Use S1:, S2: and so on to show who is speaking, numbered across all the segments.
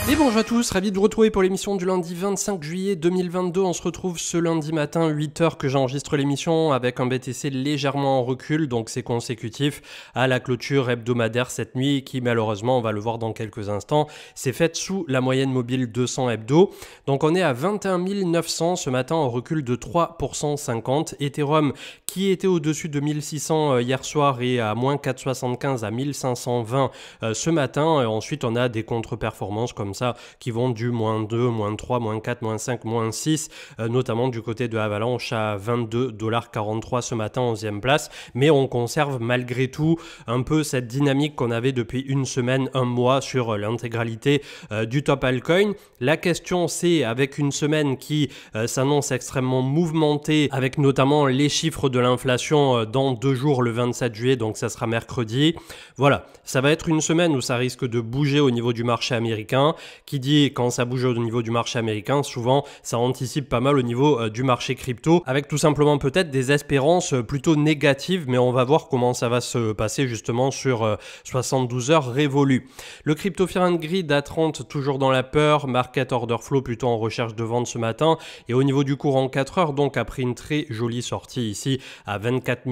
S1: Et bonjour à tous, ravi de vous retrouver pour l'émission du lundi 25 juillet 2022. On se retrouve ce lundi matin, 8h que j'enregistre l'émission avec un BTC légèrement en recul, donc c'est consécutif à la clôture hebdomadaire cette nuit qui malheureusement, on va le voir dans quelques instants, s'est faite sous la moyenne mobile 200 hebdo. Donc on est à 21 900 ce matin en recul de 3% 50. Ethereum qui était au-dessus de 1600 hier soir et à moins 4,75 à 1520 ce matin. Ensuite on a des contre-performances comme ça qui vont du moins 2, moins 3, moins 4, moins 5, moins 6, notamment du côté de Avalanche à 22,43$ ce matin, 11e place. Mais on conserve malgré tout un peu cette dynamique qu'on avait depuis une semaine, un mois sur l'intégralité du top altcoin. La question c'est, avec une semaine qui s'annonce extrêmement mouvementée, avec notamment les chiffres de l'inflation dans 2 jours, le 27 juillet, donc ça sera mercredi. Voilà, ça va être une semaine où ça risque de bouger au niveau du marché américain. Qui dit quand ça bouge au niveau du marché américain, souvent ça anticipe pas mal au niveau du marché crypto, avec tout simplement peut-être des espérances plutôt négatives, mais on va voir comment ça va se passer justement sur 72 heures révolues. Le crypto fear and greed à 30 toujours dans la peur, market order flow plutôt en recherche de vente ce matin, et au niveau du cours en 4 heures, donc après une très jolie sortie ici à 24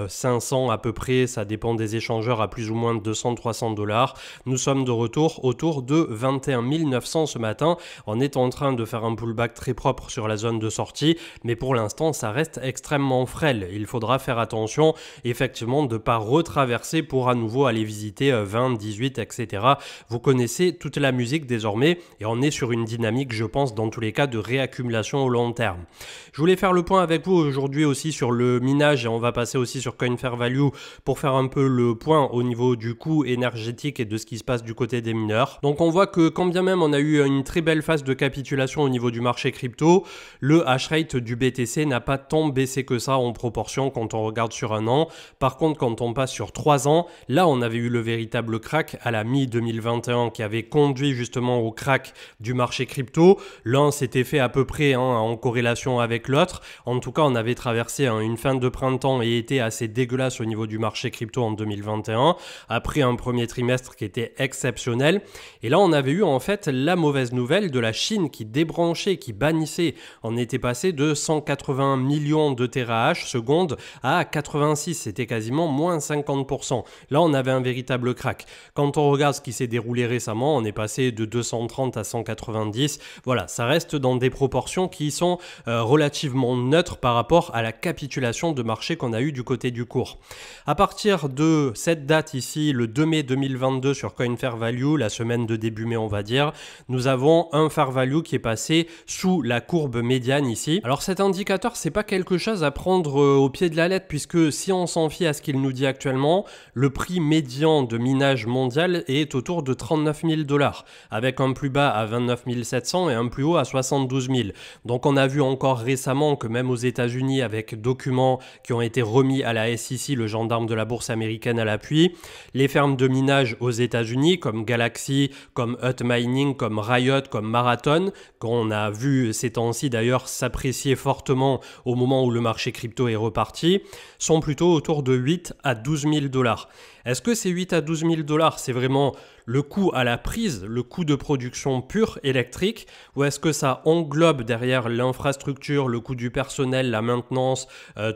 S1: 500 à peu près, ça dépend des échangeurs, à plus ou moins 200-300$, nous sommes de retour autour de 21 900 ce matin. On est en train de faire un pullback très propre sur la zone de sortie, mais pour l'instant ça reste extrêmement frêle. Il faudra faire attention effectivement de ne pas retraverser pour à nouveau aller visiter 20, 18, etc. Vous connaissez toute la musique désormais et on est sur une dynamique, je pense, dans tous les cas de réaccumulation au long terme. Je voulais faire le point avec vous aujourd'hui aussi sur le minage et on va passer aussi sur Coin Fair Value pour faire un peu le point au niveau du coût énergétique et de ce qui se passe du côté des mineurs. Donc on voit que quand bien même on a eu une très belle phase de capitulation au niveau du marché crypto, le hash rate du BTC n'a pas tant baissé que ça en proportion quand on regarde sur un an. Par contre, quand on passe sur 3 ans, là on avait eu le véritable crack à la mi-2021 qui avait conduit justement au crack du marché crypto. L'un s'était fait à peu près en corrélation avec l'autre. En tout cas, on avait traversé une fin de printemps et été assez dégueulasse au niveau du marché crypto en 2021, après un premier trimestre qui était exceptionnel. Et là, on avait eu en fait la mauvaise nouvelle de la Chine qui débranchait, qui bannissait. On était passé de 180 millions de terahash seconde à 86, c'était quasiment moins 50%. Là, on avait un véritable crack. Quand on regarde ce qui s'est déroulé récemment, on est passé de 230 à 190. Voilà, ça reste dans des proportions qui sont relativement neutres par rapport à la capitulation de marché qu'on a eu du côté du cours. À partir de cette date ici, le 2 mai 2022 sur Coin Fair Value, la semaine de début mai on va dire, nous avons un fair value qui est passé sous la courbe médiane ici. Alors cet indicateur, c'est pas quelque chose à prendre au pied de la lettre, puisque si on s'en fie à ce qu'il nous dit actuellement, le prix médian de minage mondial est autour de 39 000$, avec un plus bas à 29 700 et un plus haut à 72 000. Donc on a vu encore récemment que même aux États-Unis, avec documents qui ont été remis à la SEC, le gendarme de la bourse américaine à l'appui, les fermes de minage aux États-Unis comme Galaxy, comme Hut Mining, comme Riot, comme Marathon, qu'on a vu ces temps-ci d'ailleurs s'apprécier fortement au moment où le marché crypto est reparti, sont plutôt autour de 8 à 12 000$. Est-ce que ces 8 à 12 000$, c'est vraiment le coût à la prise, le coût de production pure électrique, ou est-ce que ça englobe derrière l'infrastructure, le coût du personnel, la maintenance,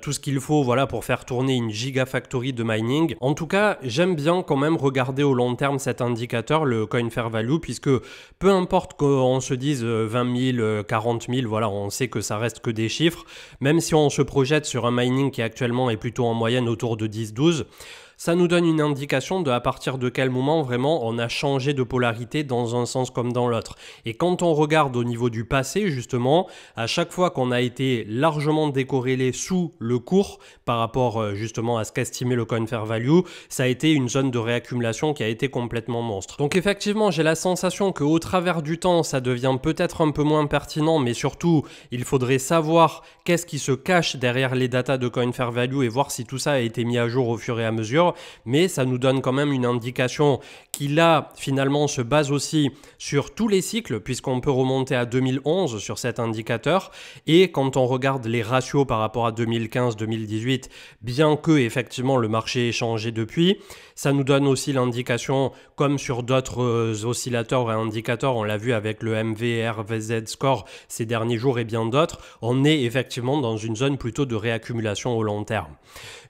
S1: tout ce qu'il faut voilà, pour faire tourner une gigafactory de mining? En tout cas, j'aime bien quand même regarder au long terme cet indicateur, le Coin Fair Value, puisque peu importe qu'on se dise 20 000, 40 000, voilà, on sait que ça reste que des chiffres, même si on se projette sur un mining qui actuellement est plutôt en moyenne autour de 10-12, ça nous donne une indication de à partir de quel moment vraiment on a changé de polarité dans un sens comme dans l'autre. Et quand on regarde au niveau du passé justement, à chaque fois qu'on a été largement décorrélé sous le cours par rapport justement à ce qu'estimait le Coin Fair Value, ça a été une zone de réaccumulation qui a été complètement monstre. Donc effectivement, j'ai la sensation qu'au travers du temps, ça devient peut-être un peu moins pertinent, mais surtout, il faudrait savoir qu'est-ce qui se cache derrière les datas de Coin Fair Value et voir si tout ça a été mis à jour au fur et à mesure. sûr, mais ça nous donne quand même une indication qui là finalement se base aussi sur tous les cycles puisqu'on peut remonter à 2011 sur cet indicateur, et quand on regarde les ratios par rapport à 2015-2018, bien que effectivement le marché ait changé depuis, ça nous donne aussi l'indication, comme sur d'autres oscillateurs et indicateurs, on l'a vu avec le MVRVZ score ces derniers jours et bien d'autres, on est effectivement dans une zone plutôt de réaccumulation au long terme.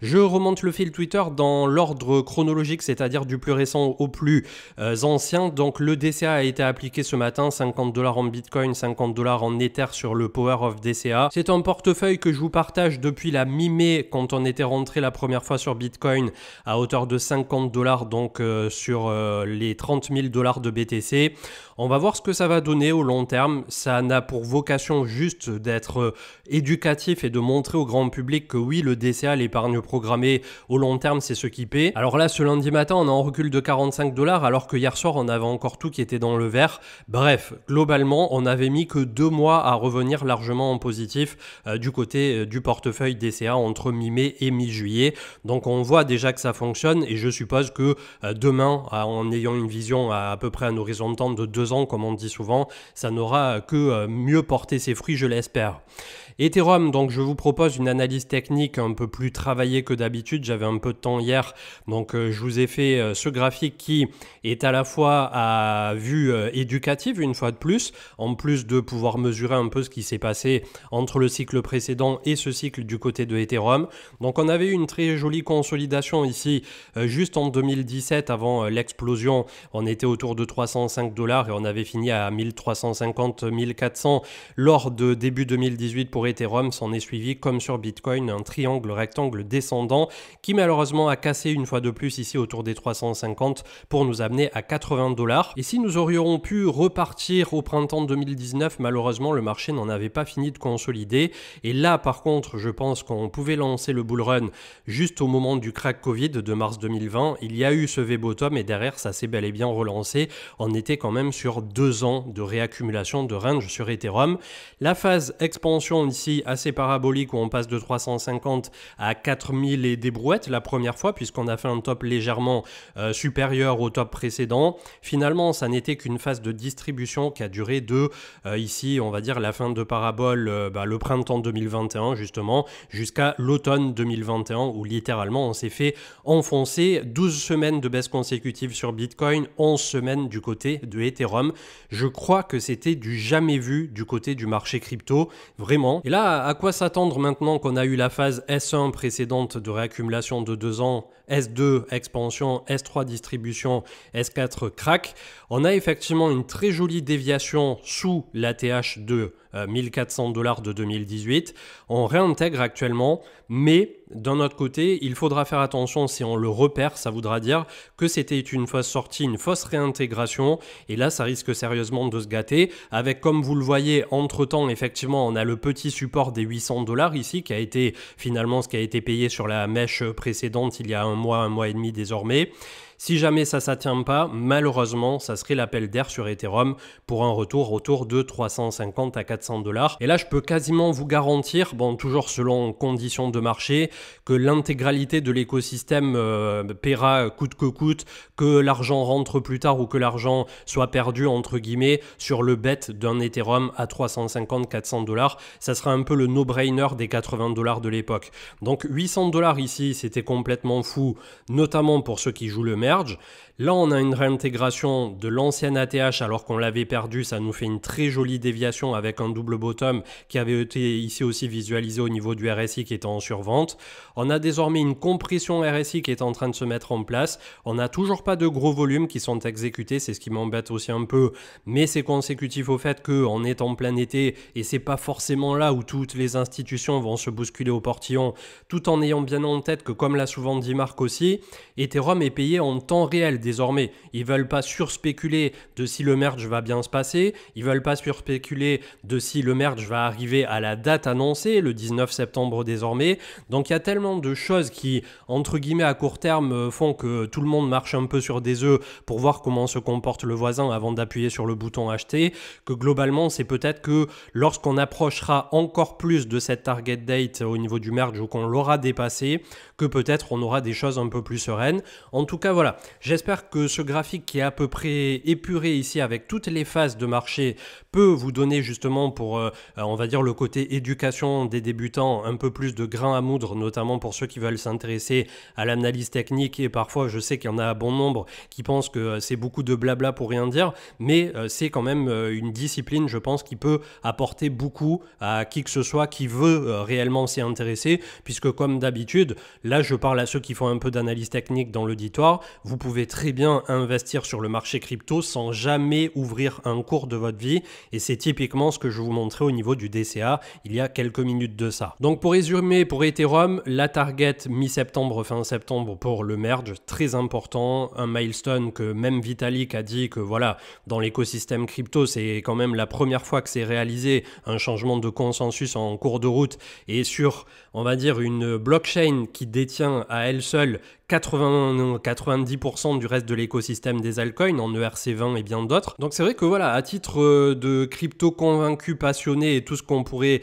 S1: Je remonte le fil Twitter dans l'ordre chronologique, c'est-à-dire du plus récent au plus ancien. Donc le DCA a été appliqué ce matin, 50 $ en Bitcoin, 50 $ en Ether sur le Power of DCA. C'est un portefeuille que je vous partage depuis la mi-mai quand on était rentré la première fois sur Bitcoin à hauteur de 50 $, donc sur les 30 000 $ de BTC. On va voir ce que ça va donner au long terme. Ça n'a pour vocation juste d'être éducatif et de montrer au grand public que oui, le DCA, l'épargne programmée au long terme, c'est ce qui paie. Alors là, ce lundi matin, on est en recul de 45 $, alors que hier soir, on avait encore tout qui était dans le vert. Bref, globalement, on n'avait mis que 2 mois à revenir largement en positif du côté du portefeuille DCA entre mi-mai et mi-juillet. Donc on voit déjà que ça fonctionne et je suppose que demain, en ayant une vision à peu près à un horizon de temps de 2 ans, comme on dit souvent, ça n'aura que mieux porter ses fruits, je l'espère. Ethereum, donc je vous propose une analyse technique un peu plus travaillée que d'habitude. J'avais un peu de temps hier, donc je vous ai fait ce graphique qui est à la fois à vue éducative une fois de plus, en plus de pouvoir mesurer un peu ce qui s'est passé entre le cycle précédent et ce cycle du côté de Ethereum. Donc on avait eu une très jolie consolidation ici, juste en 2017 avant l'explosion. On était autour de 305 $ et on avait fini à 1350, 1400 lors de début 2018 pour Ethereum. S'en est suivi, comme sur Bitcoin, un triangle rectangle descendant qui malheureusement a cassé une fois de plus ici autour des 350 pour nous amener à 80 $. Et si nous aurions pu repartir au printemps 2019, malheureusement le marché n'en avait pas fini de consolider. Et là par contre, je pense qu'on pouvait lancer le bull run juste au moment du crack Covid de mars 2020. Il y a eu ce V-bottom et derrière ça s'est bel et bien relancé. On était quand même sur 2 ans de réaccumulation de range sur Ethereum. La phase expansion ici assez parabolique où on passe de 350 à 4000 et des brouettes la première fois puisqu'on a fait un top légèrement supérieur au top précédent. Finalement, ça n'était qu'une phase de distribution qui a duré de ici, on va dire la fin de parabole, le printemps 2021 justement, jusqu'à l'automne 2021 où littéralement on s'est fait enfoncer. 12 semaines de baisse consécutive sur Bitcoin, 11 semaines du côté de Ethereum. Je crois que c'était du jamais vu du côté du marché crypto, vraiment. Et là, à quoi s'attendre maintenant qu'on a eu la phase S1 précédente de réaccumulation de 2 ans, S2 expansion, S3 distribution, S4 crack? On a effectivement une très jolie déviation sous l'ATH de 1400 $ de 2018. On réintègre actuellement, mais d'un autre côté, il faudra faire attention si on le repère, ça voudra dire que c'était une fausse sortie, une fausse réintégration, et là ça risque sérieusement de se gâter, avec comme vous le voyez, entre-temps, effectivement, on a le petit support des 800 $ ici, qui a été finalement ce qui a été payé sur la mèche précédente il y a un mois et demi désormais. Si jamais ça ne tient pas, malheureusement, ça serait l'appel d'air sur Ethereum pour un retour autour de 350 à 400 $. Et là, je peux quasiment vous garantir, bon, toujours selon conditions de marché, que l'intégralité de l'écosystème paiera coûte que coûte, que l'argent rentre plus tard ou que l'argent soit perdu, entre guillemets, sur le bet d'un Ethereum à 350-400 $. Ça sera un peu le no-brainer des 80 $ de l'époque. Donc 800 $ ici, c'était complètement fou, notamment pour ceux qui jouent le merge. Là, on a une réintégration de l'ancienne ATH alors qu'on l'avait perdu. Ça nous fait une très jolie déviation avec un double bottom qui avait été ici aussi visualisé au niveau du RSI qui était en survente. On a désormais une compression RSI qui est en train de se mettre en place. On n'a toujours pas de gros volumes qui sont exécutés. C'est ce qui m'embête aussi un peu. Mais c'est consécutif au fait qu'on est en plein été et c'est pas forcément là où toutes les institutions vont se bousculer au portillon, tout en ayant bien en tête que, comme l'a souvent dit Marc aussi, Ethereum est payé en temps réel désormais. Ils veulent pas surspéculer de si le merge va bien se passer, ils veulent pas surspéculer de si le merge va arriver à la date annoncée, le 19 septembre désormais. Donc il y a tellement de choses qui, entre guillemets, à court terme font que tout le monde marche un peu sur des œufs pour voir comment se comporte le voisin avant d'appuyer sur le bouton acheter, que globalement c'est peut-être que lorsqu'on approchera encore plus de cette target date au niveau du merge ou qu'on l'aura dépassé, que peut-être on aura des choses un peu plus sereines. En tout cas, voilà, j'espère que ce graphique qui est à peu près épuré ici avec toutes les phases de marché peut vous donner justement pour, on va dire, le côté éducation des débutants, un peu plus de grain à moudre, notamment pour ceux qui veulent s'intéresser à l'analyse technique. Et parfois, je sais qu'il y en a bon nombre qui pensent que c'est beaucoup de blabla pour rien dire, mais c'est quand même une discipline, je pense, qui peut apporter beaucoup à qui que ce soit qui veut réellement s'y intéresser, puisque comme d'habitude, là je parle à ceux qui font un peu d'analyse technique dans l'auditoire, vous pouvez très bien investir sur le marché crypto sans jamais ouvrir un cours de votre vie, et c'est typiquement ce que je vous montrais au niveau du DCA il y a quelques minutes de ça. Donc pour résumer, pour Ethereum, la target mi-septembre, fin septembre pour le merge, très important, un milestone que même Vitalik a dit que voilà, dans l'écosystème crypto, c'est quand même la première fois que c'est réalisé, un changement de consensus en cours de route, et sur, on va dire, une blockchain qui détient à elle seule 90% du reste de l'écosystème des altcoins en ERC20 et bien d'autres. Donc c'est vrai que voilà, à titre de crypto convaincu, passionné et tout ce qu'on pourrait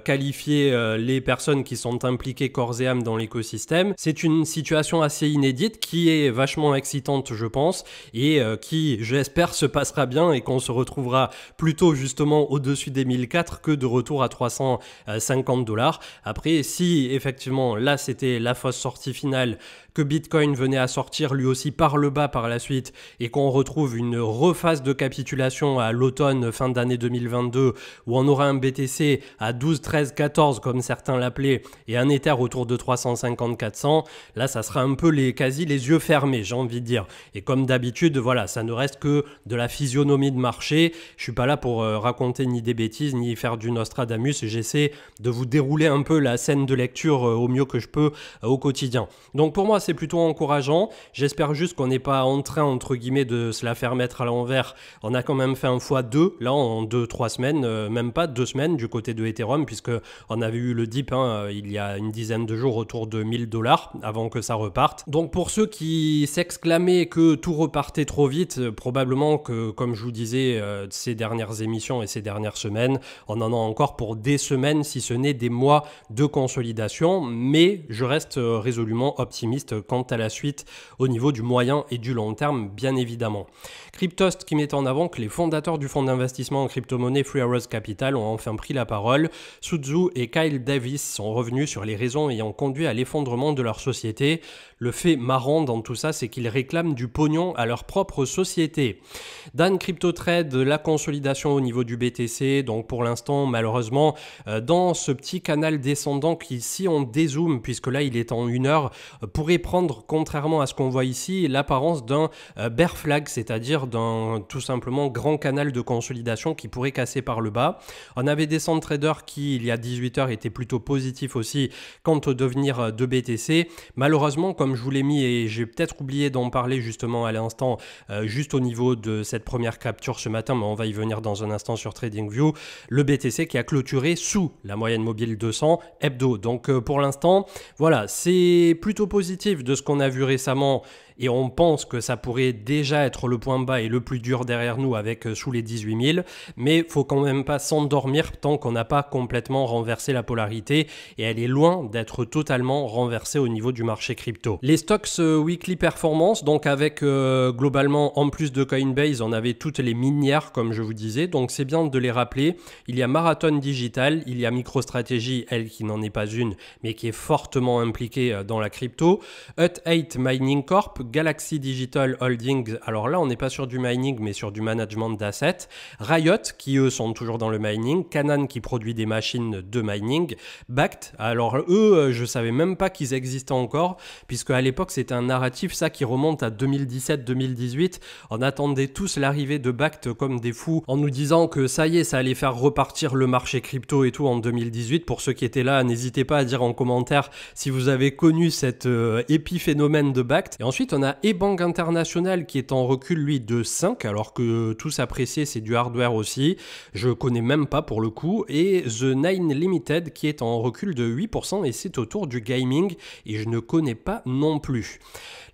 S1: qualifier les personnes qui sont impliquées corps et âme dans l'écosystème, c'est une situation assez inédite qui est vachement excitante, je pense, et qui, j'espère, se passera bien et qu'on se retrouvera plutôt justement au-dessus des 1004 que de retour à 350$. Après, si effectivement là c'était la fausse sortie finale, que Bitcoin venait à sortir lui aussi par le bas par la suite et qu'on retrouve une rephase de capitulation à l'automne fin d'année 2022 où on aura un BTC à 12, 13, 14 comme certains l'appelaient et un Ether autour de 350, 400, là ça sera un peu quasi les yeux fermés, j'ai envie de dire. Et comme d'habitude, voilà, ça ne reste que de la physionomie de marché. Je suis pas là pour raconter ni des bêtises ni faire du Nostradamus, j'essaie de vous dérouler un peu la scène de lecture au mieux que je peux au quotidien. Donc pour moi, c'est plutôt encourageant. J'espère juste qu'on n'est pas en train, entre guillemets, de se la faire mettre à l'envers. On a quand même fait un x2, là, en 2-3 semaines, même pas 2 semaines du côté de Ethereum, puisque on avait eu le dip il y a une dizaine de jours autour de 1000$ avant que ça reparte. Donc pour ceux qui s'exclamaient que tout repartait trop vite, probablement que, comme je vous disais, ces dernières émissions et ces dernières semaines, on en a encore pour des semaines, si ce n'est des mois de consolidation, mais je reste résolument optimiste quant à la suite au niveau du moyen et du long terme, bien évidemment. Cryptost qui met en avant que les fondateurs du fonds d'investissement en crypto-monnaie Three Arrows Capital ont enfin pris la parole. Su et Kyle Davis sont revenus sur les raisons ayant conduit à l'effondrement de leur société. Le fait marrant dans tout ça, c'est qu'ils réclament du pognon à leur propre société. Dan CryptoTrade, la consolidation au niveau du BTC, donc pour l'instant, malheureusement, dans ce petit canal descendant qui, si on dézoome, puisque là il est en 1 heure, pourrait prendre, contrairement à ce qu'on voit ici, l'apparence d'un bear flag, c'est-à-dire d'un tout simplement grand canal de consolidation qui pourrait casser par le bas. On avait des centres traders qui, il y a 18 heures, étaient plutôt positifs aussi quant au devenir de BTC. Malheureusement, comme je vous l'ai mis, et j'ai peut-être oublié d'en parler justement à l'instant, juste au niveau de cette première capture ce matin, mais on va y venir dans un instant sur TradingView, le BTC qui a clôturé sous la moyenne mobile 200 hebdo. Donc pour l'instant, voilà, c'est plutôt positif de ce qu'on a vu récemment et on pense que ça pourrait déjà être le point bas et le plus dur derrière nous avec sous les 18 000, mais il faut quand même pas s'endormir tant qu'on n'a pas complètement renversé la polarité et elle est loin d'être totalement renversée au niveau du marché crypto. Les stocks weekly performance, donc avec globalement en plus de Coinbase, on avait toutes les minières comme je vous disais, donc c'est bien de les rappeler. Il y a Marathon Digital, il y a MicroStrategy, elle qui n'en est pas une, mais qui est fortement impliquée dans la crypto, Hut8 Mining Corp, Galaxy Digital Holdings, alors là on n'est pas sur du mining mais sur du management d'assets, Riot qui eux sont toujours dans le mining, Canaan qui produit des machines de mining, Bakkt, alors eux je savais même pas qu'ils existaient encore puisque à l'époque c'était un narratif ça qui remonte à 2017-2018, on attendait tous l'arrivée de Bakkt comme des fous en nous disant que ça y est ça allait faire repartir le marché crypto et tout en 2018. Pour ceux qui étaient là, n'hésitez pas à dire en commentaire si vous avez connu cet épiphénomène de Bakkt. Et ensuite on a eBank International qui est en recul lui de 5, alors que tous appréciés, c'est du hardware aussi. Je connais même pas pour le coup. Et The Nine Limited qui est en recul de 8% et c'est autour du gaming et je ne connais pas non plus.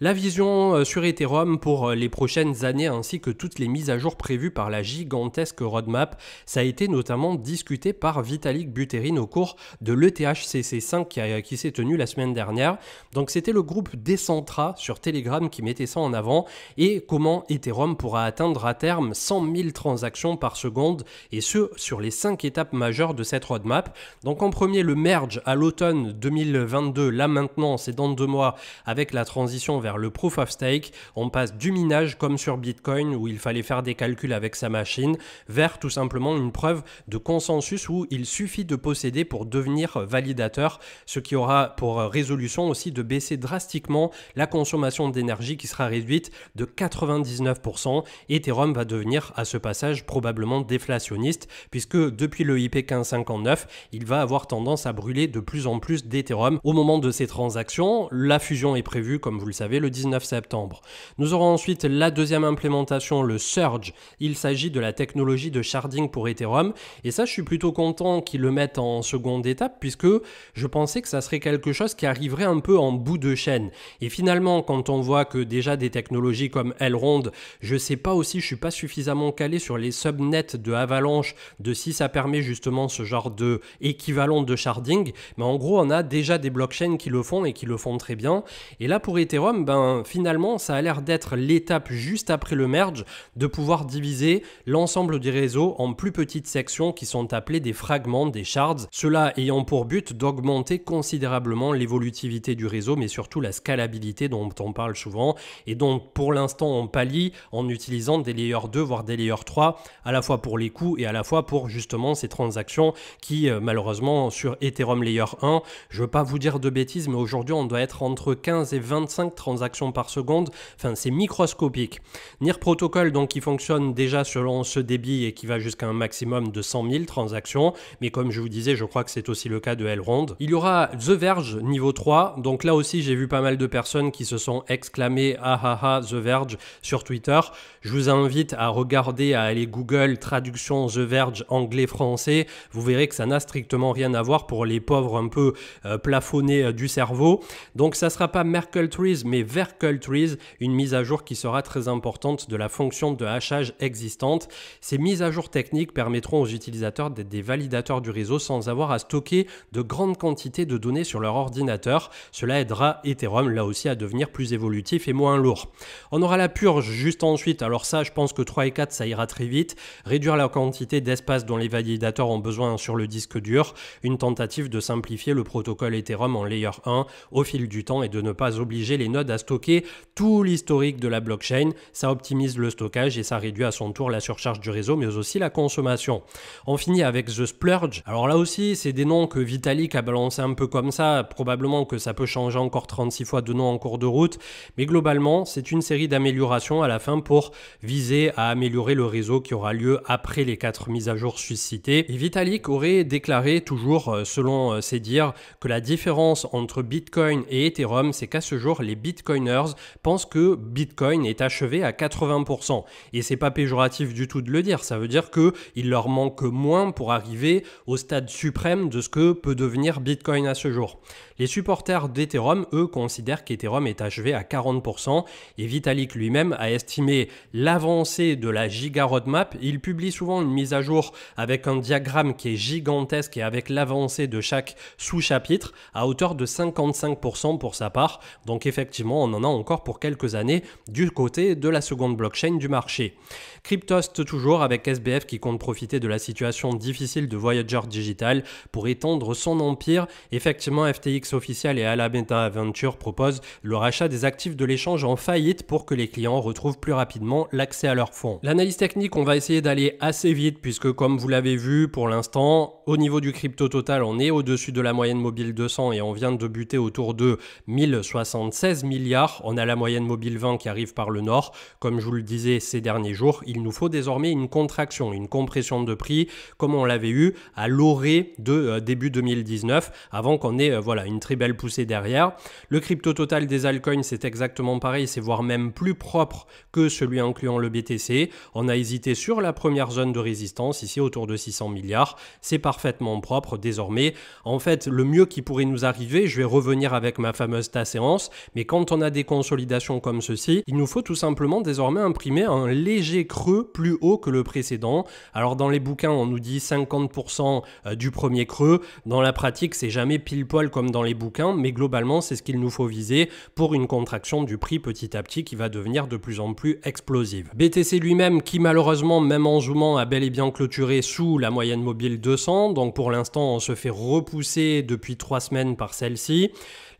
S1: La vision sur Ethereum pour les prochaines années ainsi que toutes les mises à jour prévues par la gigantesque roadmap, ça a été notamment discuté par Vitalik Buterin au cours de l'ETHCC5 qui s'est tenu la semaine dernière. Donc c'était le groupe Decentra sur Telegram qui mettait ça en avant et comment Ethereum pourra atteindre à terme 100 000 transactions par seconde et ce sur les 5 étapes majeures de cette roadmap. Donc en premier le merge à l'automne 2022, là maintenant c'est dans 2 mois avec la transition vers le proof of stake, on passe du minage comme sur Bitcoin où il fallait faire des calculs avec sa machine vers tout simplement une preuve de consensus où il suffit de posséder pour devenir validateur, ce qui aura pour résolution aussi de baisser drastiquement la consommation d'énergie qui sera réduite de 99%. Ethereum va devenir à ce passage probablement déflationniste puisque depuis le IP 1559, il va avoir tendance à brûler de plus en plus d'Ethereum au moment de ces transactions. La fusion est prévue comme vous le savez le 19 septembre. Nous aurons ensuite la deuxième implémentation, le Surge. Il s'agit de la technologie de sharding pour Ethereum et ça je suis plutôt content qu'ils le mettent en seconde étape puisque je pensais que ça serait quelque chose qui arriverait un peu en bout de chaîne. Et finalement quand on voit que déjà des technologies comme Elrond, je sais pas aussi, je suis pas suffisamment calé sur les subnets de Avalanche de si ça permet justement ce genre de équivalent de sharding, mais en gros on a déjà des blockchains qui le font et qui le font très bien. Et là pour Ethereum, finalement ça a l'air d'être l'étape juste après le merge, de pouvoir diviser l'ensemble du réseau en plus petites sections qui sont appelées des fragments, des shards, cela ayant pour but d'augmenter considérablement l'évolutivité du réseau, mais surtout la scalabilité dont on parle souvent et dont pour l'instant on pallie en utilisant des layers 2 voire des layers 3, à la fois pour les coûts et à la fois pour justement ces transactions qui malheureusement sur Ethereum Layer 1, je veux pas vous dire de bêtises, mais aujourd'hui on doit être entre 15 et 25 transactions par seconde, enfin c'est microscopique. NIR Protocol donc qui fonctionne déjà selon ce débit et qui va jusqu'à un maximum de 100 000 transactions, mais comme je vous disais je crois que c'est aussi le cas de Elrond. Il y aura The Verge niveau 3, donc là aussi j'ai vu pas mal de personnes qui se sont exclamées ah ah ah The Verge sur Twitter. Je vous invite à regarder, à aller Google traduction The Verge anglais-français, vous verrez que ça n'a strictement rien à voir pour les pauvres un peu plafonnés du cerveau. Donc ça sera pas Merkle Trees mais Verkle Trees, une mise à jour qui sera très importante de la fonction de hachage existante. Ces mises à jour techniques permettront aux utilisateurs d'être des validateurs du réseau sans avoir à stocker de grandes quantités de données sur leur ordinateur. Cela aidera Ethereum là aussi à devenir plus évolutif et moins lourd. On aura la purge juste ensuite, alors ça je pense que 3 et 4 ça ira très vite, réduire la quantité d'espace dont les validateurs ont besoin sur le disque dur, une tentative de simplifier le protocole Ethereum en layer 1 au fil du temps et de ne pas obliger les nodes à stocker tout l'historique de la blockchain. Ça optimise le stockage et ça réduit à son tour la surcharge du réseau mais aussi la consommation. On finit avec The Splurge. Alors là aussi c'est des noms que Vitalik a balancé un peu comme ça, probablement que ça peut changer encore 36 fois de nom en cours de route, mais globalement c'est une série d'améliorations à la fin pour viser à améliorer le réseau qui aura lieu après les 4 mises à jour suscitées. Et Vitalik aurait déclaré toujours selon ses dires que la différence entre Bitcoin et Ethereum c'est qu'à ce jour les Bitcoiners pensent que Bitcoin est achevé à 80%. Et c'est pas péjoratif du tout de le dire, ça veut dire qu'il leur manque moins pour arriver au stade suprême de ce que peut devenir Bitcoin à ce jour. Les supporters d'Ethereum, eux, considèrent qu'Ethereum est achevé à 40% et Vitalik lui-même a estimé l'avancée de la giga roadmap. Il publie souvent une mise à jour avec un diagramme qui est gigantesque et avec l'avancée de chaque sous-chapitre à hauteur de 55% pour sa part. Donc effectivement, on en a encore pour quelques années du côté de la seconde blockchain du marché. Cryptost toujours avec SBF qui compte profiter de la situation difficile de Voyager Digital pour étendre son empire. Effectivement, FTX Official et Alameda Venture proposent le rachat des actifs de l'échange en faillite pour que les clients retrouvent plus rapidement l'accès à leurs fonds. L'analyse technique, on va essayer d'aller assez vite puisque comme vous l'avez vu pour l'instant, au niveau du crypto total, on est au-dessus de la moyenne mobile 200 et on vient de buter autour de 1076 milliards. On a la moyenne mobile 20 qui arrive par le nord. Comme je vous le disais ces derniers jours, il nous faut désormais une contraction, une compression de prix comme on l'avait eu à l'orée de début 2019 avant qu'on ait voilà, une très belle poussée derrière. Le crypto total des altcoins, c'est exactement pareil, c'est voire même plus propre que celui incluant le BTC. On a hésité sur la première zone de résistance, ici autour de 600 milliards. C'est parfaitement propre désormais. En fait, le mieux qui pourrait nous arriver, je vais revenir avec ma fameuse séance, mais quand on a des consolidations comme ceci, il nous faut tout simplement désormais imprimer un léger creux plus haut que le précédent. Alors dans les bouquins, on nous dit 50% du premier creux. Dans la pratique, c'est jamais pile poil comme dans les bouquins, mais globalement, c'est ce qu'il nous faut viser pour une contraction du prix petit à petit qui va devenir de plus en plus explosive. BTC lui-même qui malheureusement, même en zoomant, a bel et bien clôturé sous la moyenne mobile 200. Donc pour l'instant, on se fait repousser depuis 3 semaines par celle-ci.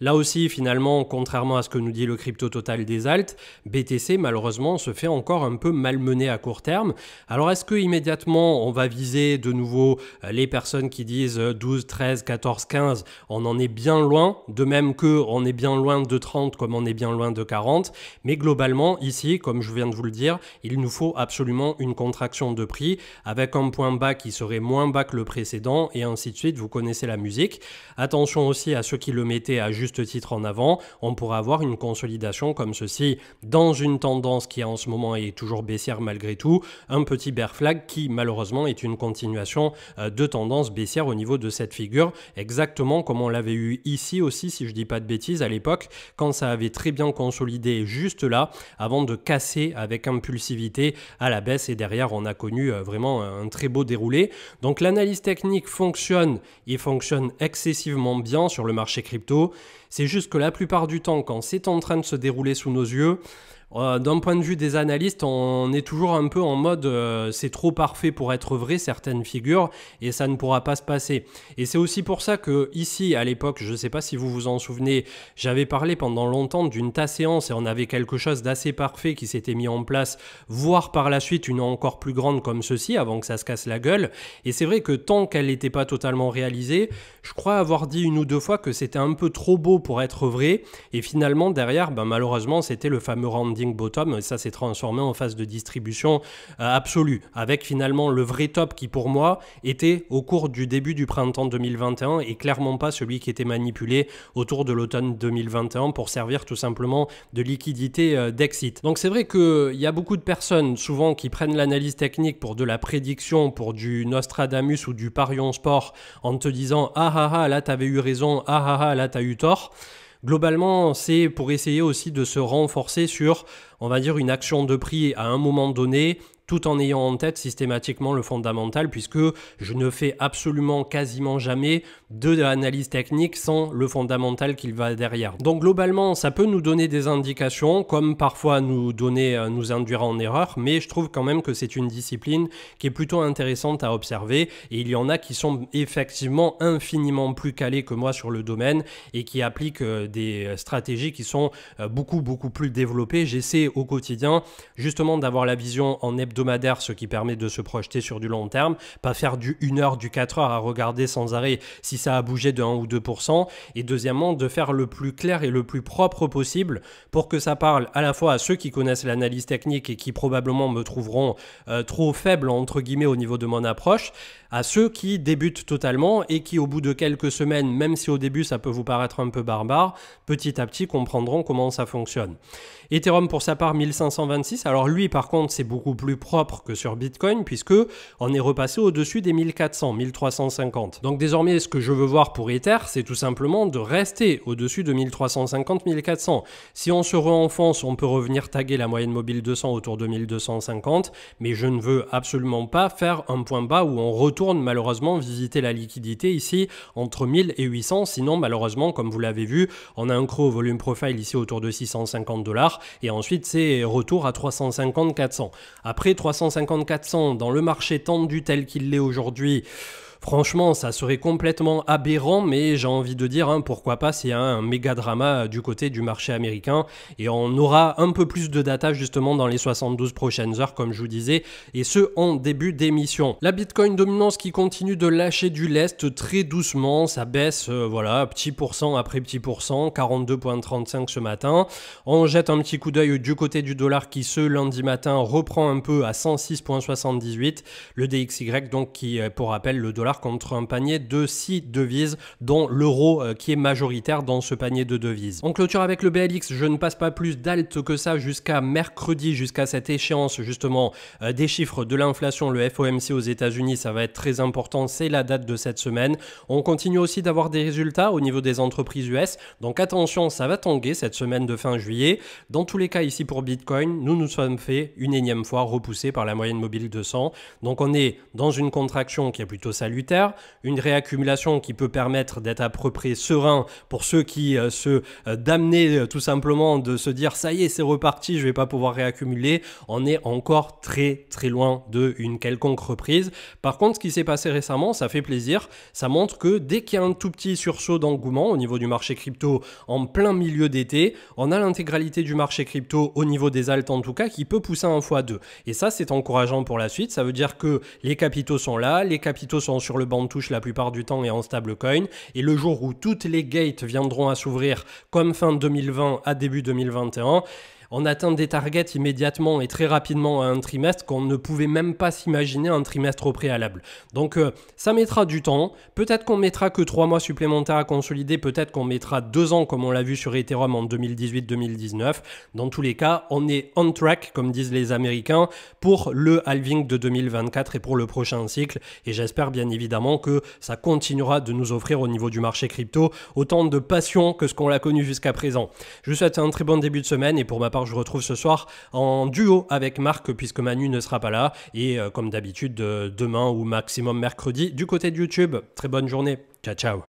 S1: Là aussi, finalement, contrairement à ce que nous dit le crypto total des alts, BTC, malheureusement, se fait encore un peu malmener à court terme. Alors, est-ce que immédiatement, on va viser de nouveau les personnes qui disent 12, 13, 14, 15? On en est bien loin, de même que on est bien loin de 30 comme on est bien loin de 40. Mais globalement, ici, comme je viens de vous le dire, il nous faut absolument une contraction de prix avec un point bas qui serait moins bas que le précédent et ainsi de suite. Vous connaissez la musique. Attention aussi à ceux qui le mettaient à juste titre en avant, on pourra avoir une consolidation comme ceci dans une tendance qui en ce moment est toujours baissière malgré tout, un petit bear flag qui malheureusement est une continuation de tendance baissière au niveau de cette figure, exactement comme on l'avait eu ici aussi si je dis pas de bêtises à l'époque quand ça avait très bien consolidé juste là avant de casser avec impulsivité à la baisse et derrière on a connu vraiment un très beau déroulé. Donc l'analyse technique fonctionne, il fonctionne excessivement bien sur le marché crypto. C'est juste que la plupart du temps, quand c'est en train de se dérouler sous nos yeux, d'un point de vue des analystes, on est toujours un peu en mode c'est trop parfait pour être vrai certaines figures et ça ne pourra pas se passer. Et c'est aussi pour ça que ici à l'époque, je ne sais pas si vous vous en souvenez, j'avais parlé pendant longtemps d'une séance et on avait quelque chose d'assez parfait qui s'était mis en place, voire par la suite une encore plus grande comme ceci avant que ça se casse la gueule. Et c'est vrai que tant qu'elle n'était pas totalement réalisée, je crois avoir dit une ou deux fois que c'était un peu trop beau pour être vrai et finalement derrière, malheureusement c'était le fameux rounding bottom et ça s'est transformé en phase de distribution absolue avec finalement le vrai top qui pour moi était au cours du début du printemps 2021 et clairement pas celui qui était manipulé autour de l'automne 2021 pour servir tout simplement de liquidité d'exit. Donc c'est vrai qu'il y a beaucoup de personnes souvent qui prennent l'analyse technique pour de la prédiction, pour du Nostradamus ou du parion sport en te disant ah là t'avais eu raison, ah là t'as eu tort. Globalement, c'est pour essayer aussi de se renforcer sur, on va dire, une action de prix à un moment donné, tout en ayant en tête systématiquement le fondamental, puisque je ne fais absolument quasiment jamais de l'analyse technique sans le fondamental qu'il va derrière. Donc globalement, ça peut nous donner des indications, comme parfois nous induire en erreur, mais je trouve quand même que c'est une discipline qui est plutôt intéressante à observer, et il y en a qui sont effectivement infiniment plus calés que moi sur le domaine, et qui appliquent des stratégies qui sont beaucoup plus développées. J'essaie au quotidien justement d'avoir la vision en hebdomadaire, ce qui permet de se projeter sur du long terme, pas faire du 1 heure, du 4 heures à regarder sans arrêt si ça a bougé de 1 ou 2%, et deuxièmement de faire le plus clair et le plus propre possible pour que ça parle à la fois à ceux qui connaissent l'analyse technique et qui probablement me trouveront trop faible entre guillemets au niveau de mon approche, à ceux qui débutent totalement et qui au bout de quelques semaines, même si au début ça peut vous paraître un peu barbare, petit à petit comprendront comment ça fonctionne. Ethereum pour sa part 1526, alors lui par contre c'est beaucoup plus propre que sur Bitcoin puisque on est repassé au-dessus des 1400, 1350. Donc désormais ce que je veux voir pour Ether c'est tout simplement de rester au-dessus de 1350, 1400. Si on se renfonce on peut revenir taguer la moyenne mobile 200 autour de 1250, mais je ne veux absolument pas faire un point bas où on retourne malheureusement visiter la liquidité ici entre 1000 et 800, sinon malheureusement comme vous l'avez vu on a un creux au volume profile ici autour de 650 $. Et ensuite c'est retour à 350-400. Après 350-400 dans le marché tendu tel qu'il l'est aujourd'hui, Franchement, ça serait complètement aberrant, mais j'ai envie de dire, pourquoi pas, c'est un méga drama du côté du marché américain. Et on aura un peu plus de data justement dans les 72 prochaines heures, comme je vous disais, et ce en début d'émission. La Bitcoin dominance qui continue de lâcher du lest très doucement, ça baisse, voilà, petit pourcent après petit pourcent, 42,35 ce matin. On jette un petit coup d'œil du côté du dollar qui ce lundi matin reprend un peu à 106,78. Le DXY donc qui, pour rappel, le dollar contre un panier de 6 devises, dont l'euro qui est majoritaire dans ce panier de devises. En clôture avec le BLX, je ne passe pas plus d'alt que ça jusqu'à mercredi, jusqu'à cette échéance justement des chiffres de l'inflation, le FOMC aux États-Unis, ça va être très important, c'est la date de cette semaine. On continue aussi d'avoir des résultats au niveau des entreprises US, donc attention, ça va tanguer cette semaine de fin juillet. Dans tous les cas, ici pour Bitcoin, nous nous sommes fait une énième fois repousser par la moyenne mobile 200, donc on est dans une contraction qui est plutôt salutaire, une réaccumulation qui peut permettre d'être à peu près serein pour ceux qui se damnaient tout simplement de se dire ça y est c'est reparti, je vais pas pouvoir réaccumuler. On est encore très très loin d'une quelconque reprise. Par contre, ce qui s'est passé récemment, ça fait plaisir, ça montre que dès qu'il y a un tout petit sursaut d'engouement au niveau du marché crypto en plein milieu d'été, on a l'intégralité du marché crypto au niveau des alts en tout cas qui peut pousser un x2. Et ça c'est encourageant pour la suite, ça veut dire que les capitaux sont là, les capitaux sont sur le banc de touche la plupart du temps et en stablecoin, et le jour où toutes les gates viendront à s'ouvrir comme fin 2020 à début 2021, on atteint des targets immédiatement et très rapidement à un trimestre qu'on ne pouvait même pas s'imaginer un trimestre au préalable. Donc ça mettra du temps, peut-être qu'on mettra que 3 mois supplémentaires à consolider, peut-être qu'on mettra 2 ans comme on l'a vu sur Ethereum en 2018-2019. Dans tous les cas, on est on track, comme disent les Américains, pour le halving de 2024 et pour le prochain cycle. Et j'espère bien évidemment que ça continuera de nous offrir au niveau du marché crypto autant de passion que ce qu'on l'a connu jusqu'à présent. Je vous souhaite un très bon début de semaine et pour ma part, je vous retrouve ce soir en duo avec Marc puisque Manu ne sera pas là et comme d'habitude demain ou maximum mercredi du côté de YouTube. Très bonne journée. Ciao ciao.